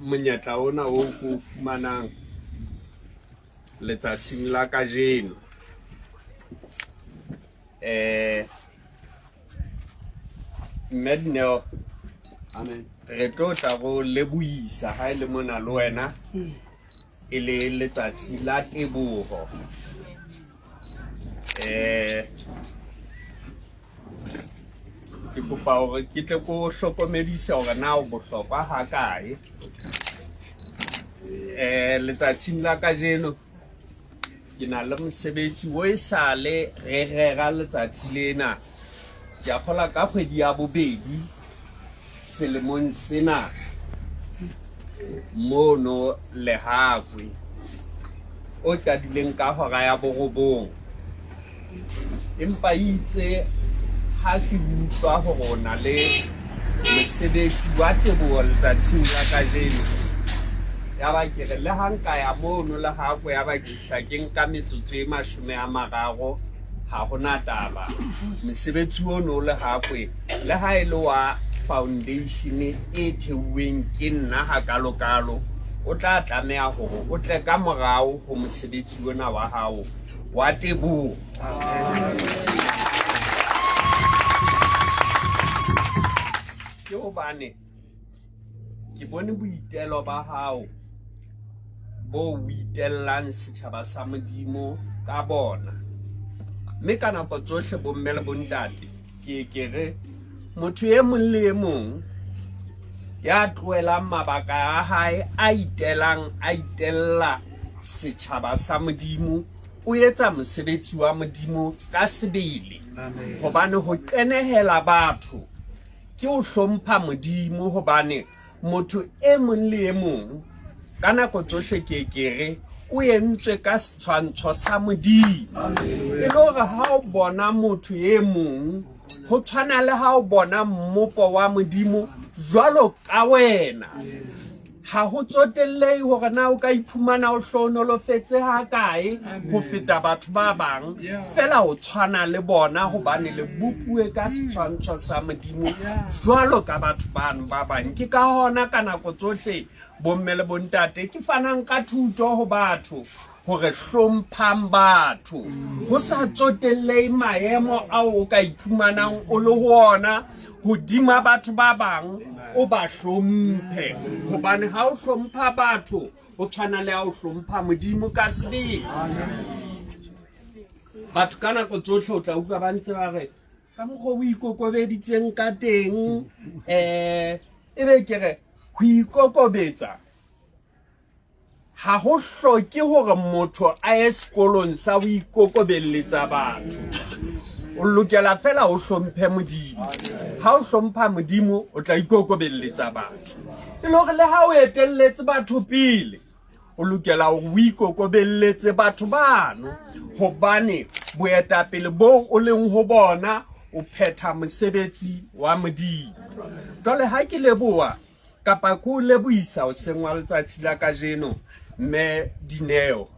monyetla ona o ko fumanang letsatsing la kajeno mme Dineo amen re tlo tla go lebohisa ha ile mona le wena e le letsatsi la teboho ke kopa hore ke tle ko hlokomedisa hore na o bohlokwa ha kae letsatsing la kajeno ke na le mosebetsi o e sale re rera letsatsi lena ke a kgola ka kgwedi ya bobedi selemong sena mono Lehakwe o tadileng ka hora ya borobong empa itse ha ke utlwa hore o na le mosebetsi wa teboho letsatsing la kajeno ya ba ke re le hanka ya mono Lehakwe ya ba ke hlakeng ka metsotso e 30 ha hona taba mosebetsi ono Lehakwe le ha ile wa foundation e theuweng ke nna ha kalokalo o tla tlameha hore o tle ka morao ho mosebetsi ona wa hao wa teboho ke hobane ke bone boitelo ba hao bo boitellang setjhaba sa Modimo ka bona mme ka nako tsohle bo mme le bontate ke re motho e mong le e mong ya tloelang mabaka a hae a itella setjhaba sa Modimo o etsa mosebetsi wa Modimo ka sebele hobane ho kenehela batho ke o hlompha Modimo hobane motho e mong le e mong ka nako tsohle ke re o entswe ka setshwantsho sa Modimo e le hore ha o bona motho e mong ho tshwana le ha o bona mmopo wa Modimo jwalo ka wena ha ho tsotellehe hore na o ka iphumana o hlonolofetse ha kae ho feta batho ba bang fela o tshwana le bona hobane le bupuwe ka setshwantsho sa Modimo jwalo ka batho bano ba bang ke ka hona ka nako tsohle bomme le bontate ke fanang ka thuto ho batho hore hlomphang batho ho sa tsotellehe maemo ao o ka iphumanang o le hona hodima batho ba bang o ba hlomphe hobane ha o hlompha batho o tshwana le ha o hlompha Modimo ka sebele batho ka nako tsohle o tla utlwa ba ntse ba re ka mokgwa o ikokobeditseng ka teng ebe ke re ho ikokobetsa ha ho hloke hore motho a ye sekolong sa ho ikokobelletsa batho o lokela fela o hlomphe Modimo ha o hlompha Modimo o tla ikokobelletsa batho e le hore le ha o etelletse batho pele o lokela hore o ikokobelletse batho bano hobane boetapele bo o leng ho bona o phetha mosebetsi wa Modimo jwale ha ke leboha kapa ko lebohisa o sengwa letsatsi la kajeno mme Dineo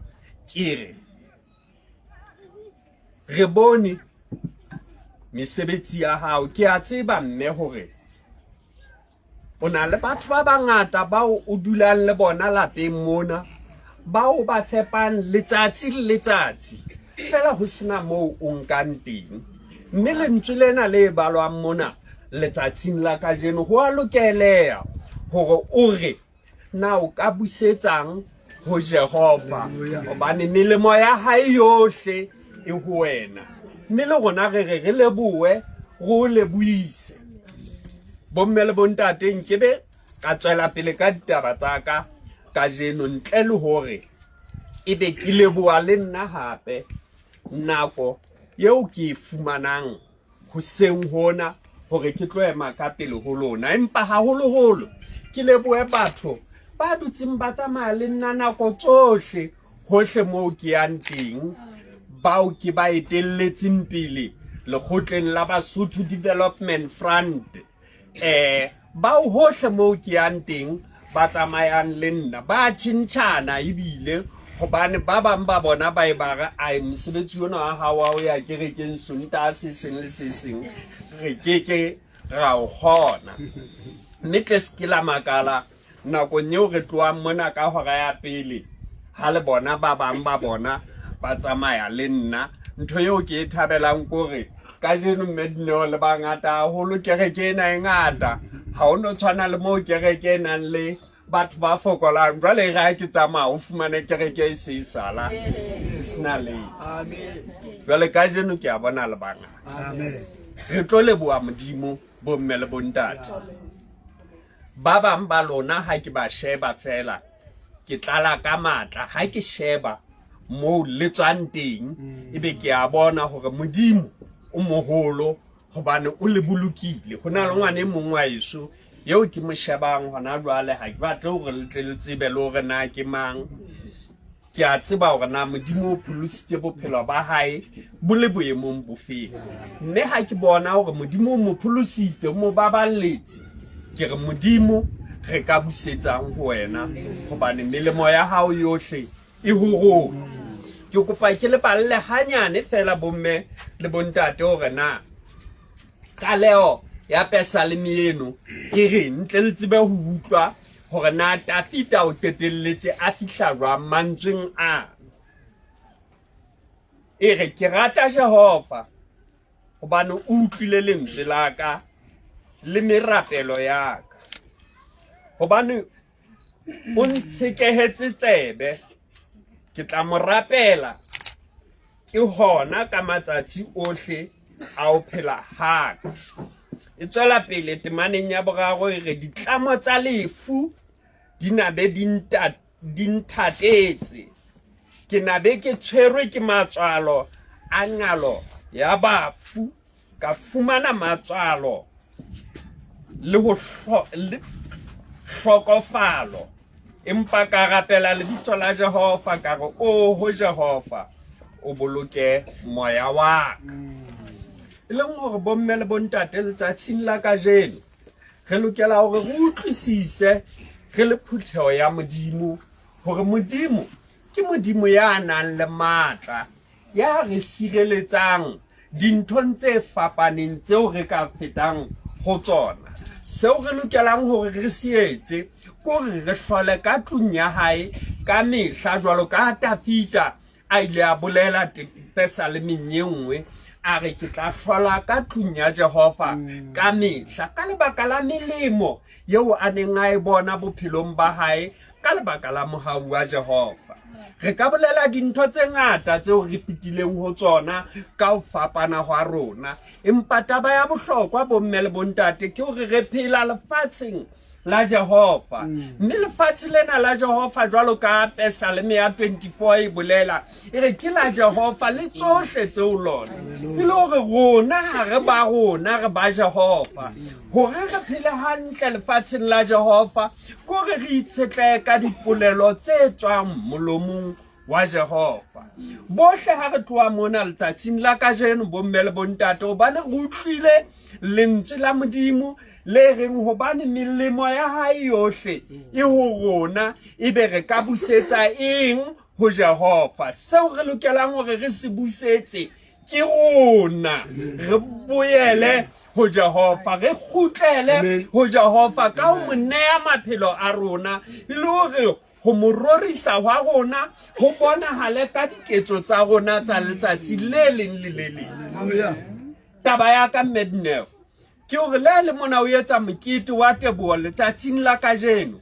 ke re bone mesebetsi ya hao ke a tseba mme hore o na le batho ba bangata bao o dulang le bona lapeng mona bao ba fepang letsatsi le letsatsi fela ho sena moo o nkang teng mme lentswe lena le balwang mona letsatsing la kajeno ho a lokeleha hore o re na o ka busetsang ho Jehova hobane melemo ya hae yohle e ho wena mme le rona re lebohe go lebohise bomme le bontate nkebe ka tswela pele ka ditaba tsa ka kajeno ntle le hore ebe ke leboha le nna hape nako yeo ke e fumanang hoseng hona hore ke tlo ema ka pele ho lona empa haholoholo ke lebohe batho ba dutseng ba tsamaya le nna nako tsohle hohle moo ke yang teng bao ke ba etelletseng pele lekgotleng la Basotho Development Front bao hohle moo ke yang teng ba tsamayang le nna ba tshintshana ebile hobane ba bang ba bona ba e ba re ai mosebetsi ona wa hao wa ya kerekeng Sontaha se seng le se seng re keke ra o kgona mme ke skela makala nakong eo re tloang mona ka hora ya pele ha le bona ba bang ba bona ba tsamaya le nna ntho eo ke e thabelang kore ka jeno Mmedineo le bangata haholo kereke ena e ngata ha o no tshwana le moo kereke e nang le batho ba fokolang jwale ga ke tsamaya o fumane kereke e se e sala e sena le jwale ka jeno ke a bona le bangata re tlo leboha Modimo bomme le bontate ba bang ba lona ha ke ba sheba fela ke tlala ka matla ha ke sheba mo le tswang teng ebe ke a bona hore Modimo o moholo hobane o le bolokile hona le ngwane mongwe wa Yesu yeo ke mo shebang hona jwale ha ke batle hore le tle le tsebe le hore na ke mang ke a tseba hore na Modimo o pholositse bophelo ba hae bo le boemong bofeng mme ha ke bona hore Modimo o mo pholositse mo baballetse ke re Modimo re ka busetsang ho wena hobane melemo ya hao yohle e ho rona ke kopa ke le balle hanyane fela bomme le bontate hore na ka leo ya Psalmi eno e re ntle le tsebe ho utlwa hore na Dafita o tetelletse a fihla jwang mantsweng a e re ke rata Jehova hobane o utlwile lentswe la ka le merapelo ya ka hobane o ntshekehetse tsebe ke tla mo rapela ke hona ka matsatsi ohle a o phela haka e tswela pele temaneng ya boraro e re ditlamo tsa lefu di nabe di nthatetse ke nabe ke tshwerwe ke matswalo a ngalo ya bafu ka fumana matswalo le ho hlokofalo empa ka rapela lebitso la Jehova ka re o ho Jehova o boloke moya wa ka e leng hore bomme le bontate letsatsing la kajeno re lokela hore re utlwisise re le phutheho ya Modimo hore Modimo ke Modimo ya nang le matla ya re sireletsang dinthong tse fapaneng tseo re ka fetang ho tsona seo re lokelang hore re se etse kore re hlole ka tlung ya hae ka mehla jwalo ka Dafita a ile a bolela Psalming e nngwe a re ke tla hlola ka tlung ya Jehova ka mehla ka lebaka la melemo yeo a neng a e bona bophelong ba hae ka lebaka la mohau wa Jehova re ka bolela dintho tse ngata tseo re fitileng ho tsona ka ho fapana hwa rona empa taba ya bohlokwa bomme le bontate ke hore re phela lefatsheng la Jehova mme lefatshe lena la Jehova jwalo ka Psalmi ya 24 e bolela e re ke la Jehova le tsohle tseo lona e le hore rona ha re ba rona re ba Jehova hore re phele hantle lefatsheng la Jehova kore re itshetle ka dipolelo tse tswang molomong wa Jehova bohle ha re tloa mona letsatsing la kajeno bomme le bontate hobane re utlwile lentswe la Modimo le reng hobane melemo ya hae yohle e ho rona ebe re ka busetsa eng ho Jehova seo re lokelang hore re se busetse ke rona re boele ho Jehova re kgutlele ho Jehova ka ho mo neha maphelo a rona le hore ho mororisa wa rona ho bonahale ka diketso tsa rona tsa letsatsi le leng le le leng taba ya ka Mmedineo ke hore le mona o etsa mokete wa teboho letsatsing la kajeno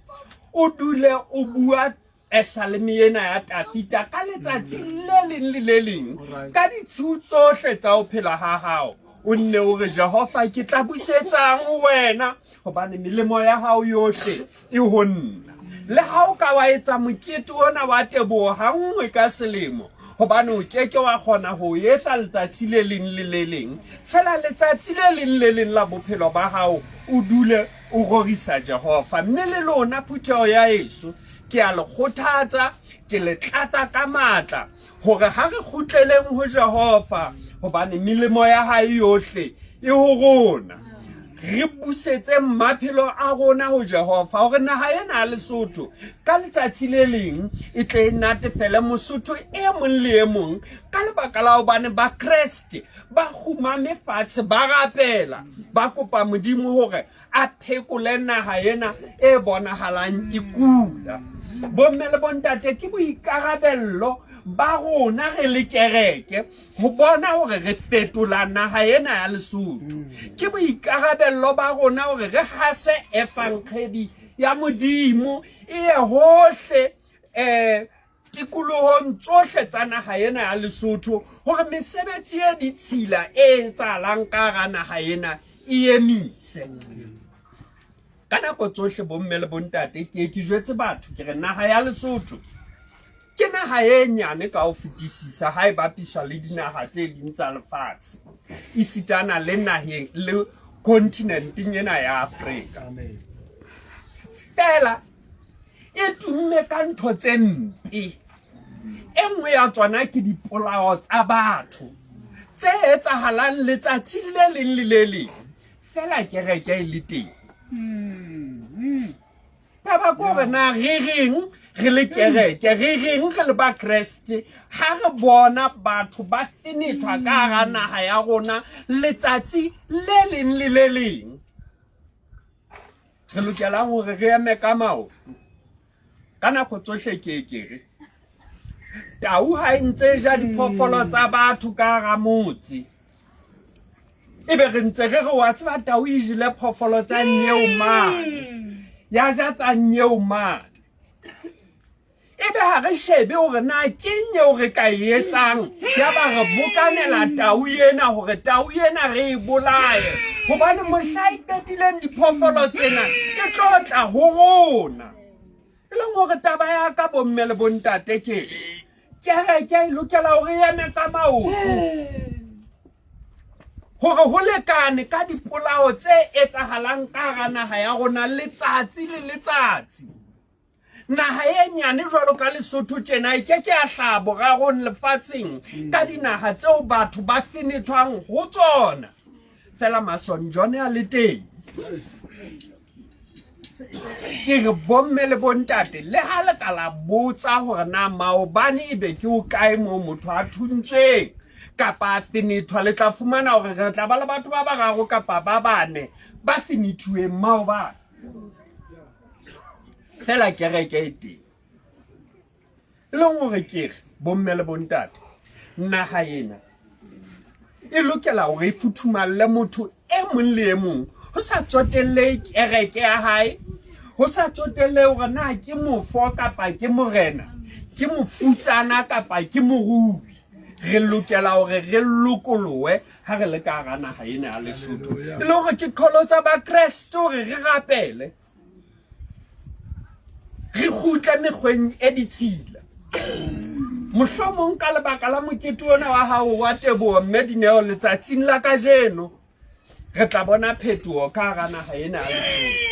o dule o bua Psalmi ena ya Dafita ka letsatsi le leng le le leng ka ditshu tsohle tsa ho phela ha hao o nne hore Jehova ke tla busetsang wena hobane melemo ya hao yohle e ho nna le ha o ka wa etsa mokete ona wa teboho ha nngwe ka selemo hobane o keke wa kgona ho etsa letsatsi le leng le le leng fela letsatsi le leng le leng la bophelo ba hao o dule o rorisa Jehova mme le lona phutheho ya Yesu ke a le kgothatsa ke le tlatsa ka matla hore ha re kgutleleng ho Jehova hobane melemo ya hae yohle e ho rona re busetse maphelo a rona ho Jehova hore naha ena ya Lesotho ka letsatsi le leng e tle natefele Mosotho e mong le e mong ka lebaka la hobane ba Kreste ba khumame fatshe ba rapela ba kopa Modimo hore a phekole naha ena e bonahalang e kula. Bomme le bontate ke boikarabello ba rona re le kereke ho bona hore re fetola naha ena ya Lesotho. Ke boikarabello ba rona hore re hase efankgedi ya Modimo e ye hohle tikolohong tsohle tsa naha ena ya Lesotho hore mesebetsi e ditshila e etsahalang ka hara naha ena e emise. Ka nako tsohle bomme le bontate ke jwetse batho ke re naha ya Lesotho ke naha e nyane ka ho fetisisa ha e bapiswa le dinaha tse ding tsa lefatshe e sitana le naheng le kontinenteng ena ya Afrika. Fela e tumme ka ntho tse mpe. E nngwe ya tsona ke dipolao tsa batho tse etsahalang letsatsi le leng le le leng fela kereke e le teng. Taba ke hore na re reng re le kereke re reng re le ba Kreste ha re bona batho ba finithwa ka hara naha ya rona letsatsi le leng le le leng. Re lokela hore re eme ka maoto ka nako tsohle ke re tau ha ntse ja diphoofolo tsa batho ka hara motse ebe re ntse re wa tseba tau e jile phoofolo tsa nyeo mang ya ja tsa nyeo mang. Ebe ha re shebe hore na ke nyeo re ka etsang ya ba re bokanela tau ena hore tau ena re e bolaye hobane mohla ipetileng diphoofolo tsena e tlotla ho rona. E leng hore taba ya ka bomme le bontate ke kereke e lokela hore e eme ka maoto hore ho lekane ka dipolao tse etsahalang ka hara naha ya rona letsatsi le letsatsi. Naha e nyane jwalo ka Lesotho tjena e keke ya hlaha borarong lefatsheng ka dinaha tseo batho ba finithwang ho tsona. Fela masonjone a le teng. Ke re bomme le bontate le ha le ka la botsa hore na maobane ebe ke o kae mo motho a thuntsweng kapa a finithwa le tla fumana hore re tla ba le batho ba bararo kapa ba bane ba finithuweng maobane. Fela kereke e teng. E leng hore ke re bomme le bontate naha ena e lokela hore e futhumalle motho e mong le e mong ho sa tsotelle kereke ya hae, ho sa tsotelle hore na ke mofo kapa ke morena, ke mofutsana kapa ke morubi. Re lokela hore re lokolohe ha re le ka hara naha ena ya Lesotho. E le hore ke qholo tsa ba Kreste hore re rapele re kgutle mekgweng e ditshila. Mohlomong ka lebaka la mokete ona wa hao wa Teboho mme Dineo letsatsing la kajeno re tla bona phetoho ka hara naha ena ya Lesotho.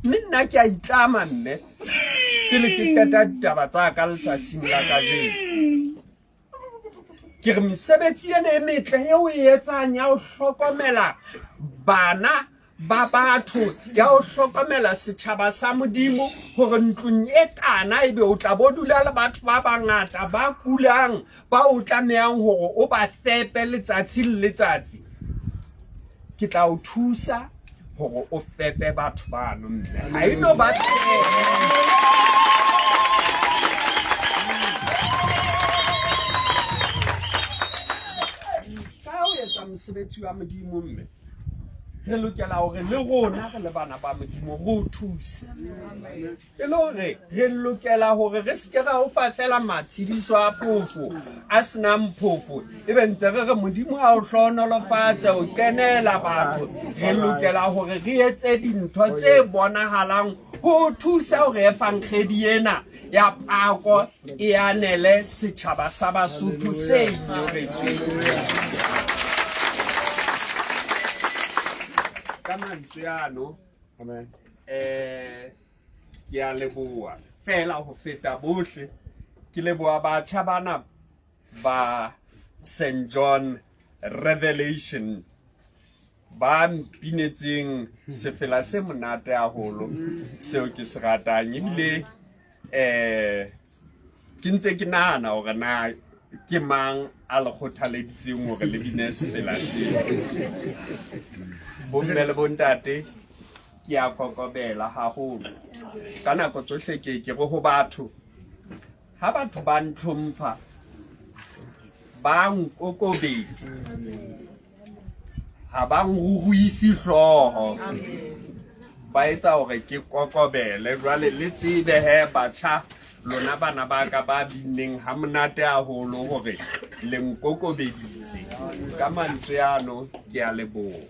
Mme nna ke a itlama mme ke le ke qeta ditaba tsa ka letsatsing la kajeno. Ke re mesebetsi ena e metle eo e etsang ya ho hlokomela bana ba batho ya ho hlokomela setjhaba sa Modimo hore ntlong e kana ebe o tla bodula le batho ba bangata ba kulang ba o tlamehang hore o ba fepe letsatsi le letsatsi. Ke tla o thusa hore o fepe batho bano mme ha e no ba mosebetsi wa Modimo mme re lokela hore le rona re le bana ba Modimo re o thuse. E le hore re lokela hore re se ke ra o fa fela matshidiso a phofo a senang phofo ebe ntse re re Modimo ha o hlonolofatsa o kenela batho. Re lokela hore re etse dintho tse bonahalang ho thusa hore efankgedi ena ya pako e anele setjhaba sa Basotho se nyoretsweng. Amen. Ke a leboha fela ho feta bohle ke leboha batjha bana ba St. John Revelation ba mpinetseng sefela se monate haholo seo ke se ratang ebile ke ntse ke nahana hore na ke mang a le kgothaleditseng hore le bine sefela se bomme le bontate ke a kokobela haholo ka nako tsohle ke re ho batho ha batho ba ntlhompha ba nkokobetse ha ba nguruisi hloho ba etsa hore ke kokobele jwale le tsebe he batjha lona bana ba ka ba bineng ha monate haholo hore le nkokobeditse ka mantswe ano ke a leboha.